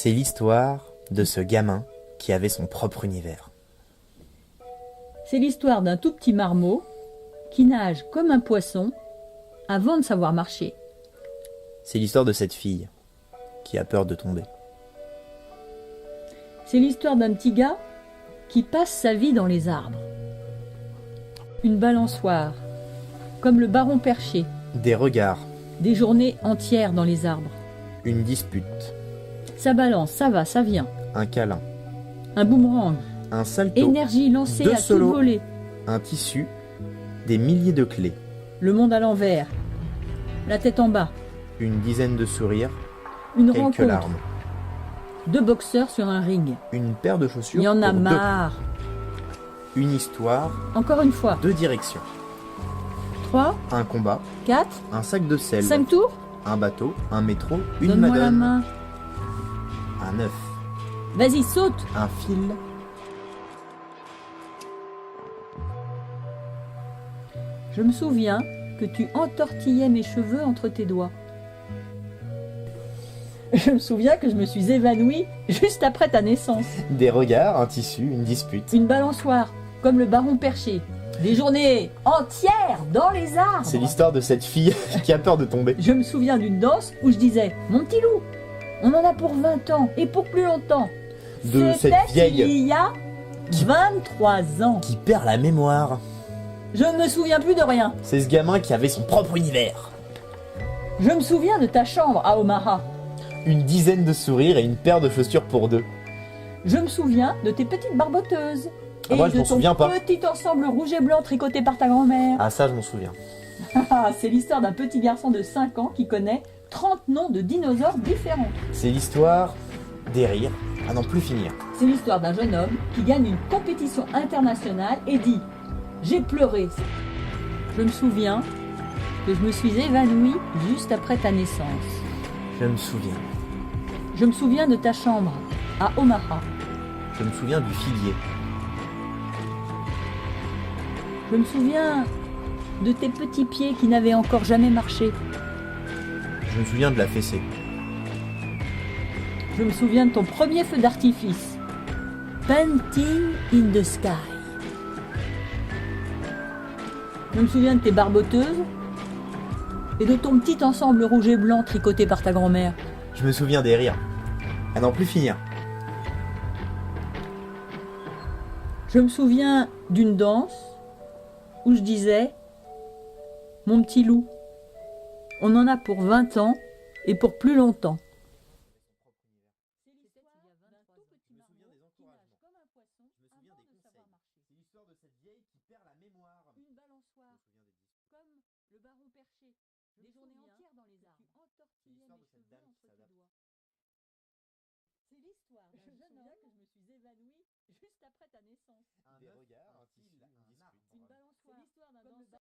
C'est l'histoire de ce gamin qui avait son propre univers. C'est l'histoire d'un tout petit marmot qui nage comme un poisson avant de savoir marcher. C'est l'histoire de cette fille qui a peur de tomber. C'est l'histoire d'un petit gars qui passe sa vie dans les arbres. Une balançoire, comme le baron perché, Des regards, des journées entières dans les arbres. une dispute, Ça balance, ça va, ça vient. un câlin, Un boomerang, un salto, énergie lancée deux à toute solos. volée. un tissu, des milliers de clés, Le monde à l'envers, la tête en bas, une dizaine de sourires, une quelques rencontre, larmes, 2 boxeurs sur un ring. une paire de chaussures Il y en a pour marre. deux, une histoire, Encore une fois. 2 directions, 3, un combat, 4, un sac de sel, 5 tours. un bateau, un métro, une Donne-moi la madone, main. un œuf, Vas-y, saute. un fil, Je me souviens que tu entortillais mes cheveux entre tes doigts. Je me souviens que je me suis évanouie juste après ta naissance. des regards, un tissu, une dispute. Une balançoire, comme le baron perché. Des journées entières dans les arbres. C'est l'histoire de cette fille qui a peur de tomber. Je me souviens d'une danse où je disais « Mon petit loup, on en a pour 20 ans et pour plus longtemps. » De cette C'était vieille il y a 23 ans. qui perd la mémoire. Je ne me souviens plus de rien. C'est ce gamin qui avait son propre univers. Je me souviens de ta chambre à Omaha. Une dizaine de sourires et une paire de chaussures pour 2. Je me souviens de tes petites barboteuses. Ah, Et moi, je de m'en ton souviens pas. petit ensemble rouge et blanc tricoté par ta grand-mère. Ah ça je m'en souviens. C'est l'histoire d'un petit garçon de 5 ans qui connaît 30 noms de dinosaures différents. C'est l'histoire des rires à n'en plus finir. C'est l'histoire d'un jeune homme qui gagne une compétition internationale et dit « J'ai pleuré ». Je me souviens que je me suis évanouie juste après ta naissance. Je me souviens. Je me souviens de ta chambre à Omaha. Je me souviens du figuier. Je me souviens de tes petits pieds qui n'avaient encore jamais marché. Je me souviens de la fessée. Je me souviens de ton premier feu d'artifice. Painting in the sky. Je me souviens de tes barboteuses et de ton petit ensemble rouge et blanc tricoté par ta grand-mère. Je me souviens des rires à n'en plus finir. Je me souviens d'une danse où je disais « Mon petit loup, on en a pour 20 ans et pour plus longtemps. » Une balançoire, comme le baron perché, des journées entières dans les arbres, entortillait mes cheveux entre tes doigts. C'est l'histoire d'un jeune homme que je me suis évanouie juste après ta naissance. Des regards, un tissu, une dispute. Une balançoire, c'est l'histoire d'un danseur